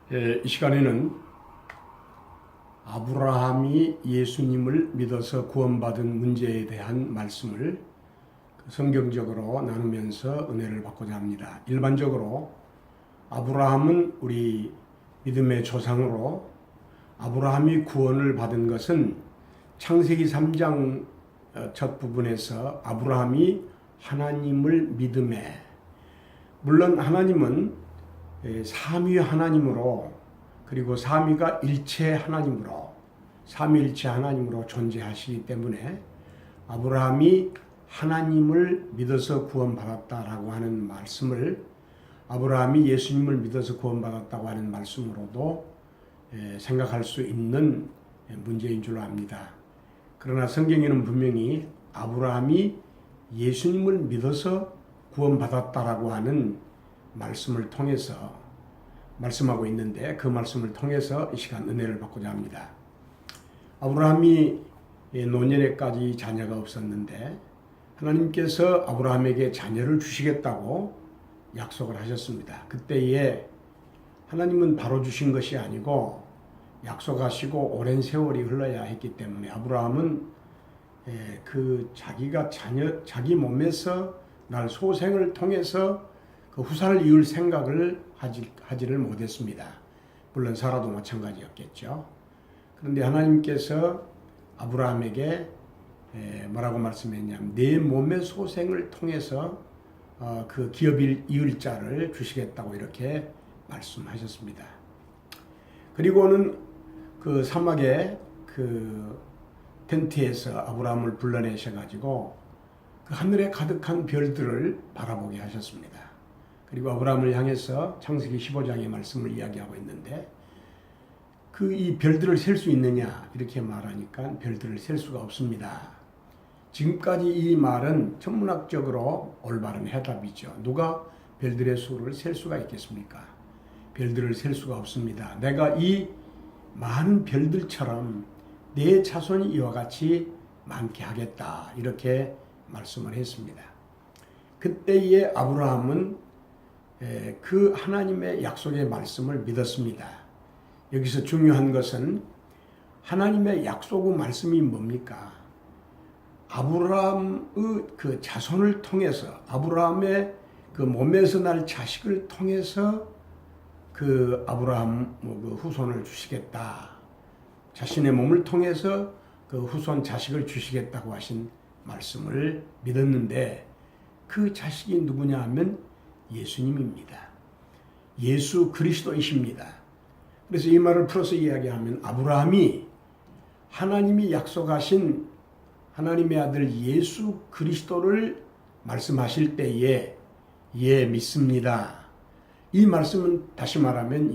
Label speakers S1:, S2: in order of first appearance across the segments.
S1: 이 시간에는 아브라함이 예수님을 믿어서 구원받은 문제에 대한 말씀을 성경적으로 나누면서 은혜를 받고자 합니다. 일반적으로 아브라함은 우리 믿음의 조상으로 아브라함이 구원을 받은 것은 창세기 3장 첫 부분에서 아브라함이 하나님을 믿음에, 물론 하나님은 삼위 하나님으로, 그리고 삼위가 일체 하나님으로, 삼위일체 하나님으로 존재하시기 때문에 아브라함이 하나님을 믿어서 구원받았다라고 하는 말씀을, 아브라함이 예수님을 믿어서 구원받았다고 하는 말씀으로도 생각할 수 있는 문제인 줄로 압니다. 그러나 성경에는 분명히 아브라함이 예수님을 믿어서 구원받았다라고 하는 말씀을 통해서 말씀하고 있는데, 그 말씀을 통해서 이 시간 은혜를 받고자 합니다. 아브라함이 노년에까지 자녀가 없었는데 하나님께서 아브라함에게 자녀를 주시겠다고 약속을 하셨습니다. 그때에 하나님은 바로 주신 것이 아니고 약속하시고 오랜 세월이 흘러야 했기 때문에 아브라함은 자기 몸에서 날 소생을 통해서 그 후사를 이을 생각을 하지를 못했습니다. 물론 사라도 마찬가지였겠죠. 그런데 하나님께서 아브라함에게 뭐라고 말씀했냐면 내 몸의 소생을 통해서 그 기업을 이을 자를 주시겠다고 이렇게 말씀하셨습니다. 그리고는 그 사막의 그 텐트에서 아브라함을 불러내셔가지고 그 하늘에 가득한 별들을 바라보게 하셨습니다. 그리고 아브라함을 향해서 창세기 15장의 말씀을 이야기하고 있는데, 이 별들을 셀 수 있느냐 이렇게 말하니까 별들을 셀 수가 없습니다. 지금까지 이 말은 천문학적으로 올바른 해답이죠. 누가 별들의 수를 셀 수가 있겠습니까? 별들을 셀 수가 없습니다. 내가 이 많은 별들처럼 내 자손이 이와 같이 많게 하겠다, 이렇게 말씀을 했습니다. 그때의 아브라함은 그 하나님의 약속의 말씀을 믿었습니다. 여기서 중요한 것은 하나님의 약속의 말씀이 뭡니까? 아브라함의 그 자손을 통해서, 아브라함의 그 몸에서 날 자식을 통해서 그 아브라함 그 후손을 주시겠다, 자신의 몸을 통해서 그 후손 자식을 주시겠다고 하신 말씀을 믿었는데, 그 자식이 누구냐 하면 예수님입니다. 예수 그리스도이십니다. 그래서 이 말을 풀어서 이야기하면 아브라함이 하나님이 약속하신 하나님의 아들 예수 그리스도를 말씀하실 때에 믿습니다. 이 말씀은 다시 말하면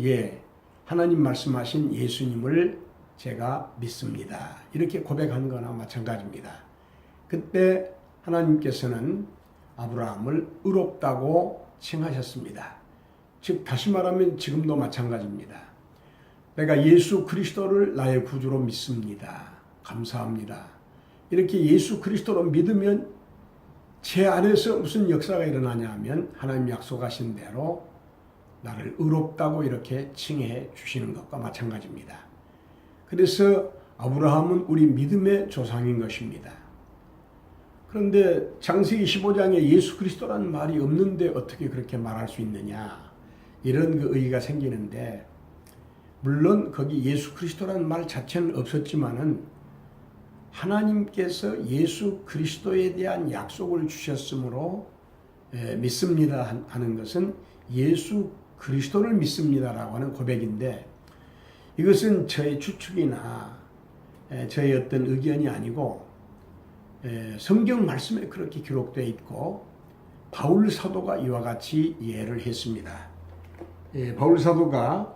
S1: 하나님 말씀하신 예수님을 제가 믿습니다, 이렇게 고백한 거나 마찬가지입니다. 그때 하나님께서는 아브라함을 의롭다고 칭하셨습니다. 즉 다시 말하면 지금도 마찬가지입니다. 내가 예수 그리스도를 나의 구주로 믿습니다, 감사합니다, 이렇게 예수 그리스도로 믿으면 제 안에서 무슨 역사가 일어나냐 하면 하나님 약속하신 대로 나를 의롭다고 이렇게 칭해 주시는 것과 마찬가지입니다. 그래서 아브라함은 우리 믿음의 조상인 것입니다. 그런데 창세기 15장에 예수 그리스도라는 말이 없는데 어떻게 그렇게 말할 수 있느냐, 이런 그 의의가 생기는데, 물론 거기 예수 그리스도라는 말 자체는 없었지만은 하나님께서 예수 그리스도에 대한 약속을 주셨으므로 믿습니다 하는 것은 예수 그리스도를 믿습니다라고 하는 고백인데, 이것은 저의 추측이나 저의 어떤 의견이 아니고 성경 말씀에 그렇게 기록되어 있고, 바울 사도가 이와 같이 이해를 했습니다. 바울 사도가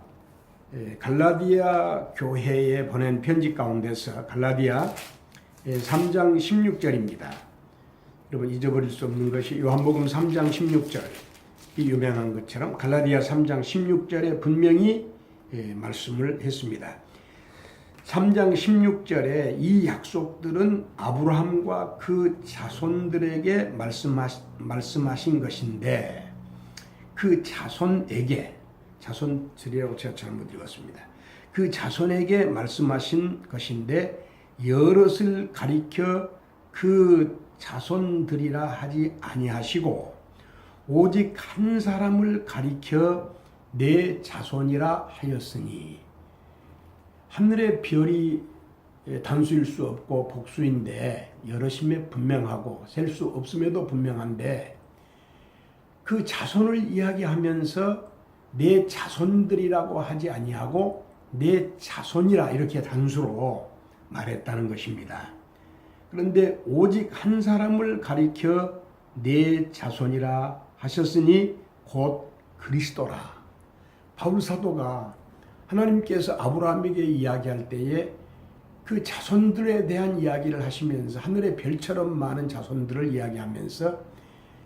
S1: 갈라디아 교회에 보낸 편지 가운데서 갈라디아 3장 16절입니다. 여러분 잊어버릴 수 없는 것이 요한복음 3장 16절, 이 유명한 것처럼 갈라디아 3장 16절에 분명히 말씀을 했습니다. 3장 16절에 이 약속들은 아브라함과 그 자손들에게 말씀하신 것인데, 그 자손에게 자손들이라고 제가 잘못 읽었습니다. 그 자손에게 말씀하신 것인데 여럿을 가리켜 그 자손들이라 하지 아니하시고 오직 한 사람을 가리켜 내 자손이라 하였으니, 하늘의 별이 단수일 수 없고 복수인데 여럿임에 분명하고 셀 수 없음에도 분명한데, 그 자손을 이야기하면서 내 자손들이라고 하지 아니하고 내 자손이라 이렇게 단수로 말했다는 것입니다. 그런데 오직 한 사람을 가리켜 내 자손이라 하셨으니 곧 그리스도라. 바울 사도가 하나님께서 아브라함에게 이야기할 때에 그 자손들에 대한 이야기를 하시면서 하늘의 별처럼 많은 자손들을 이야기하면서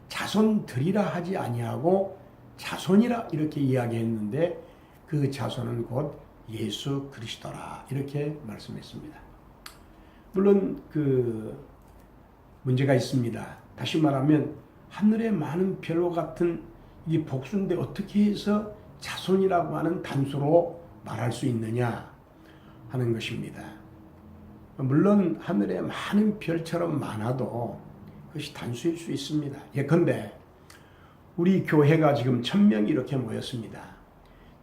S1: 자손들이라 하지 아니하고 자손이라 이렇게 이야기했는데, 그 자손은 곧 예수 그리스도라 이렇게 말씀했습니다. 물론 그 문제가 있습니다. 다시 말하면 하늘의 많은 별과 같은 이 복수인데 어떻게 해서 자손이라고 하는 단수로 말할 수 있느냐 하는 것입니다. 물론 하늘에 많은 별처럼 많아도 그것이 단수일 수 있습니다. 예컨대 우리 교회가 지금 1000명이 이렇게 모였습니다.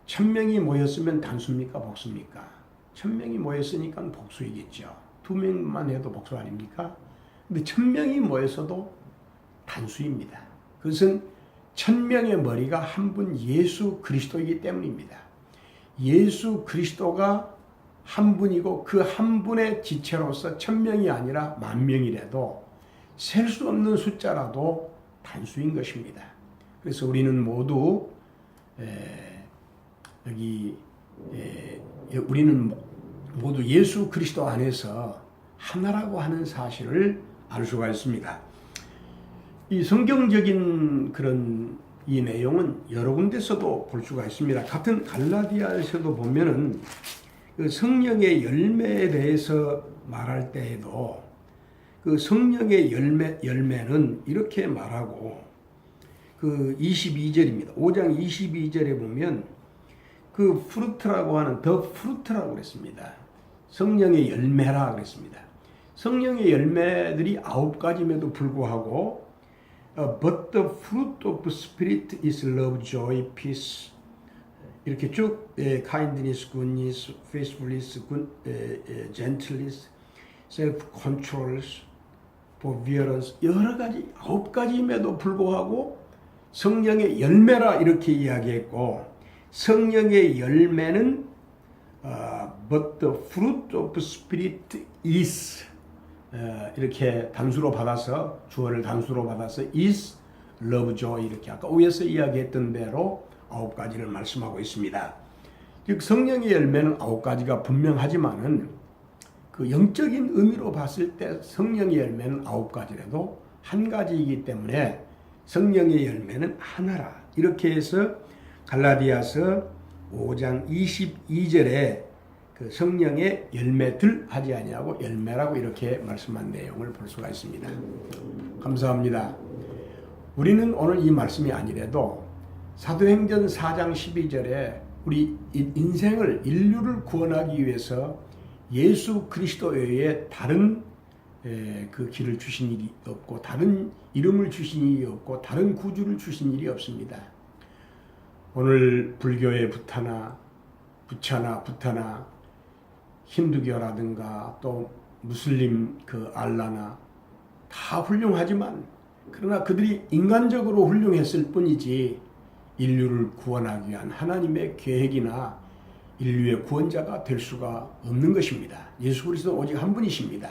S1: 1000명이 모였으면 단수입니까? 복수입니까? 1000명이 모였으니까 복수이겠죠. 2명만 해도 복수 아닙니까? 근데 1000명이 모여서도 단수입니다. 그것은 1000명의 머리가 한 분 예수 그리스도이기 때문입니다. 예수 그리스도가 한 분이고 그 한 분의 지체로서 1000명이 아니라 10,000명이라도 셀 수 없는 숫자라도 단수인 것입니다. 그래서 우리는 모두 우리는 모두 예수 그리스도 안에서 하나라고 하는 사실을 알 수가 있습니다. 이 성경적인 그런 이 내용은 여러 군데서도 볼 수가 있습니다. 같은 갈라디아에서도 보면은 그 성령의 열매에 대해서 말할 때에도 그 성령의 열매는 이렇게 말하고, 그 22절입니다. 5장 22절에 보면 그 프루트라고 하는 더 프루트라고 그랬습니다. 성령의 열매라 그랬습니다. 성령의 열매들이 9가지임에도 불구하고 But the fruit of the Spirit is love, joy, peace 이렇게 쭉 kindness, goodness, faithfulness, gentleness, self-control, forbearance 여러 가지 9가지임에도 불구하고 성령의 열매라 이렇게 이야기했고, 성령의 열매는 but the fruit of the Spirit is 이렇게 단수로 받아서 주어를 단수로 받아서 is love, joy 이렇게 아까 위에서 이야기했던 대로 9가지를 말씀하고 있습니다. 즉 성령의 열매는 9가지가 분명하지만은 그 영적인 의미로 봤을 때 성령의 열매는 9가지라도 한 가지이기 때문에 성령의 열매는 하나라 이렇게 해서 갈라디아서 5장 22절에 그 성령의 열매들 하지 아니하고 열매라고 이렇게 말씀한 내용을 볼 수가 있습니다. 감사합니다. 우리는 오늘 이 말씀이 아니래도 사도행전 4장 12절에 우리 인생을 인류를 구원하기 위해서 예수 그리스도 외에 다른 그 길을 주신 일이 없고 다른 이름을 주신 일이 없고 다른 구주를 주신 일이 없습니다. 오늘 불교의 부차나 힌두교라든가 또 무슬림 그 알라나 다 훌륭하지만 그러나 그들이 인간적으로 훌륭했을 뿐이지 인류를 구원하기 위한 하나님의 계획이나 인류의 구원자가 될 수가 없는 것입니다. 예수 그리스도 오직 한 분이십니다.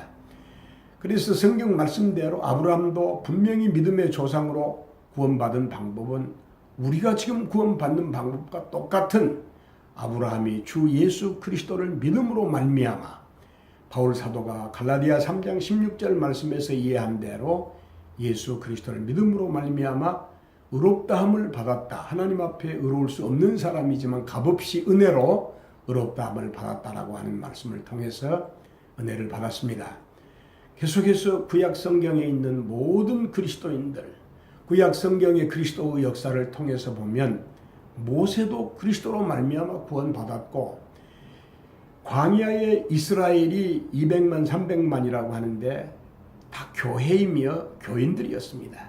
S1: 그래서 성경 말씀대로 아브라함도 분명히 믿음의 조상으로 구원받은 방법은 우리가 지금 구원받는 방법과 똑같은 아브라함이 주 예수 그리스도를 믿음으로 말미암아 바울 사도가 갈라디아 3장 16절 말씀에서 이해한 대로 예수 그리스도를 믿음으로 말미암아 의롭다함을 받았다. 하나님 앞에 의로울 수 없는 사람이지만 값없이 은혜로 의롭다함을 받았다라고 하는 말씀을 통해서 은혜를 받았습니다. 계속해서 구약 성경에 있는 모든 그리스도인들, 구약 성경의 그리스도의 역사를 통해서 보면 모세도 그리스도로 말미암아 구원받았고 광야의 이스라엘이 200만 300만이라고 하는데 다 교회이며 교인들이었습니다.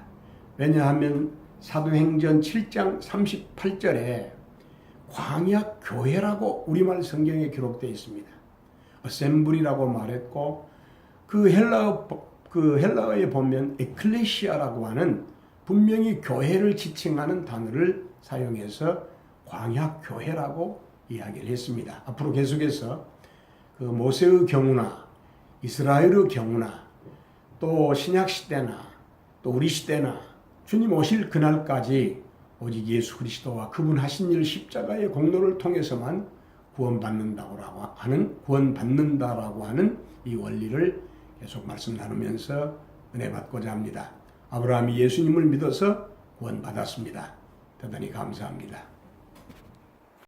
S1: 왜냐하면 사도행전 7장 38절에 광야 교회라고 우리말 성경에 기록되어 있습니다. 어셈블이라고 말했고 그 헬라어에 보면 에클레시아라고 하는 분명히 교회를 지칭하는 단어를 사용해서 광야 교회라고 이야기를 했습니다. 앞으로 계속해서 그 모세의 경우나 이스라엘의 경우나 또 신약 시대나 또 우리 시대나 주님 오실 그날까지 오직 예수 그리스도와 그분 하신 일 십자가의 공로를 통해서만 구원받는다라고 하는 이 원리를 계속 말씀 나누면서 은혜 받고자 합니다. 아브라함이 예수님을 믿어서 구원받았습니다. 대단히 감사합니다.